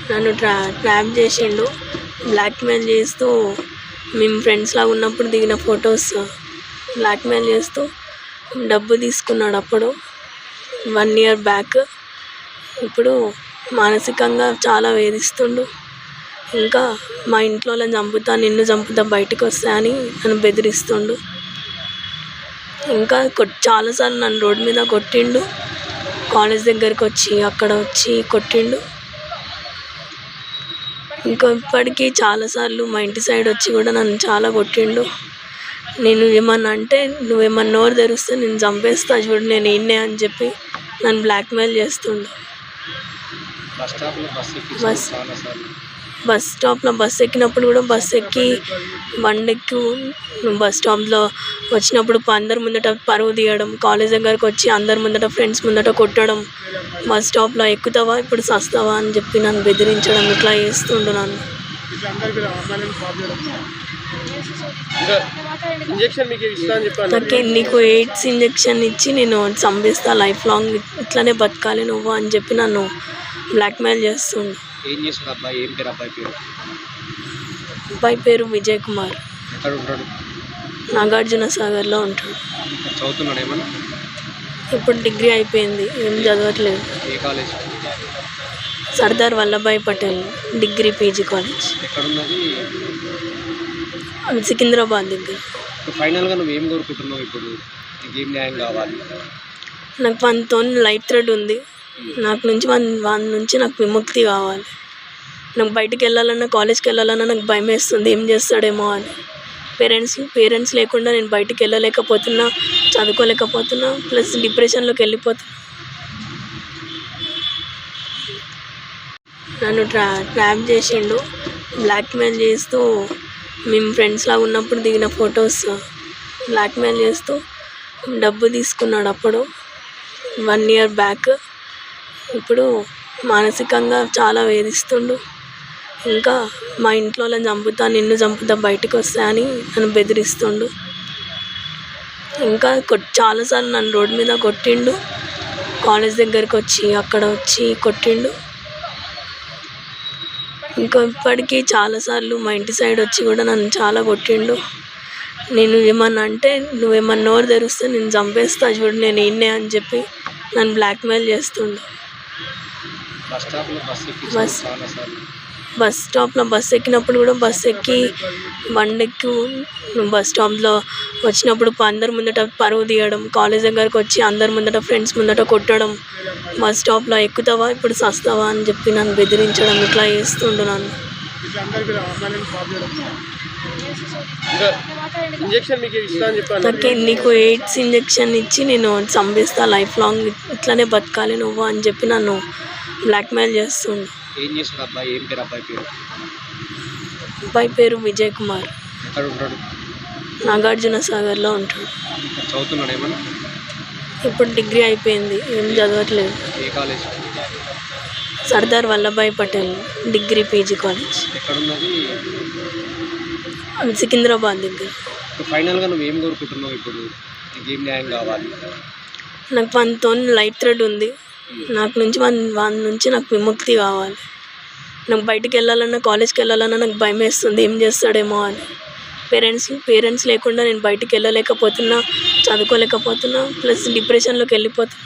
నన్ను ట్రాప్ చేసిండు. బ్లాక్మెయిల్ చేస్తూ మేము ఫ్రెండ్స్‌లా ఉన్నప్పుడు దిగిన ఫొటోస్ బ్లాక్మెయిల్ చేస్తూ డబ్బు తీసుకున్నాడు అప్పుడు 1 ఇయర్ బ్యాక్. ఇప్పుడు మానసికంగా చాలా వేధిస్తుండు. ఇంకా మా ఇంట్లో వాళ్ళని చంపుతా, నిన్ను చంపుతా, బయటకు వస్తా అని నన్ను బెదిరిస్తుండు. ఇంకా చాలాసార్లు నన్ను రోడ్డు మీద కొట్టిండు. కాలేజ్ దగ్గరికి వచ్చి అక్కడ వచ్చి కొట్టిండు. ఇంకా ఇప్పటికీ చాలాసార్లు మా ఇంటి సైడ్ వచ్చి కూడా నన్ను చాలా కొట్టిండు. నేను ఏమన్నా అంటే నువ్వేమన్నా నోరు తెరిస్తే నేను చంపేస్తా చూడు, నేను ఈయన్నే అని చెప్పి నన్ను బ్లాక్మెయిల్ చేస్తుండు. బస్ స్టాప్లో బస్ ఎక్కినప్పుడు కూడా బస్ ఎక్కి బండెక్కి బస్ స్టాప్లో వచ్చినప్పుడు అందరి ముందట పరువు తీయడం, కాలేజ్ దగ్గరకు వచ్చి అందరి ముందట ఫ్రెండ్స్ ముందట కొట్టడం, బస్ స్టాప్లో ఎక్కుతావా ఇప్పుడు సస్తావా అని చెప్పి నన్ను బెదిరించడం, ఇట్లా చేస్తుండు నన్ను. నీకు ఎయిడ్స్ ఇంజెక్షన్ ఇచ్చి నేను చంపేస్తా, లైఫ్ లాంగ్ ఇట్లానే బతకాలి నువ్వు అని చెప్పి నన్ను బ్లాక్మెయిల్ చేస్తుండు. అబ్బాయి పేరు విజయ్ కుమార్. నాగార్జున సాగర్లో ఉంటాడు. ఇప్పుడు డిగ్రీ అయిపోయింది, ఏం చదవట్లేదు. Sardar Vallabhbhai Patel degree PG college, Secunderabad దగ్గర. నాకు మనతో లైఫ్ థ్రెడ్ ఉంది. నాకు నుంచి వాళ్ళ నుంచి నాకు విముక్తి కావాలి. నాకు బయటికి వెళ్ళాలన్నా, కాలేజ్కి వెళ్ళాలన్నా నాకు భయం వేస్తుంది, ఏం చేస్తాడేమో అని. పేరెంట్స్ లేకుండా నేను బయటికి వెళ్ళలేకపోతున్నా, చదువుకోలేకపోతున్నా, ప్లస్ డిప్రెషన్లోకి వెళ్ళిపోతున్నా. నన్ను ట్రాప్ చేసిండు. బ్లాక్మెయిల్ చేస్తూ మేము ఫ్రెండ్స్‌లా ఉన్నప్పుడు దిగిన ఫొటోస్ బ్లాక్మెయిల్ చేస్తూ డబ్బు తీసుకున్నాడు అప్పుడు 1 ఇయర్ బ్యాక్. ఇప్పుడు మానసికంగా చాలా వేధిస్తుండు. ఇంకా మా ఇంట్లో వాళ్ళని చంపుతా, నిన్ను చంపుతా, బయటకు వస్తా అని నన్ను బెదిరిస్తుండు. ఇంకా చాలాసార్లు నన్ను రోడ్డు మీద కొట్టిండు. కాలేజ్ దగ్గరికి వచ్చి అక్కడ వచ్చి కొట్టిండు. ఇంకా ఇప్పటికీ చాలాసార్లు మా ఇంటి సైడ్ వచ్చి కూడా నన్ను చాలా కొట్టిండు. నేను ఏమన్నా అంటే నువ్వేమన్నా నోరు తెరిస్తే నేను చంపేస్తా చూడు, నేను ఈయన్నే అని చెప్పి నన్ను బ్లాక్మెయిల్ చేస్తుండు. బస్ స్టాప్లో బస్ ఎక్కినప్పుడు కూడా బస్ ఎక్కి బండెక్కి బస్ స్టాప్లో వచ్చినప్పుడు అందరి ముందట పరువు తీయడం, కాలేజ్ దగ్గరకు వచ్చి అందరి ముందట ఫ్రెండ్స్ ముందట కొట్టడం, బస్ స్టాప్లో ఎక్కుతావా ఇప్పుడు సస్తావా అని చెప్పి నన్ను బెదిరించడం, ఇట్లా చేస్తుండు నన్ను. నీకు ఎయిడ్స్ ఇంజెక్షన్ ఇచ్చి నేను చంపేస్తా, లైఫ్ లాంగ్ ఇట్లానే బతకాలి నువ్వు అని చెప్పి నన్ను బ్లాక్మెయిల్ చేస్తుండు. అబ్బాయి పేరు విజయ్ కుమార్. నాగార్జున సాగర్లో ఉంటాడు. ఇప్పుడు డిగ్రీ అయిపోయింది, ఏం చదవట్లేదు. Sardar Vallabhbhai Patel degree PG college, Secunderabad దగ్గర. నాకు మనతో లైఫ్ థ్రెడ్ ఉంది. నాకు నుంచి వాళ్ళ నుంచి నాకు విముక్తి కావాలి. నాకు బయటికి వెళ్ళాలన్నా, కాలేజ్కి వెళ్ళాలన్నా నాకు భయం వేస్తుంది, ఏం చేస్తాడేమో అని. పేరెంట్స్ లేకుండా నేను బయటికి వెళ్ళలేకపోతున్నా, చదువుకోలేకపోతున్నా, ప్లస్ డిప్రెషన్లోకి వెళ్ళిపోతున్నా.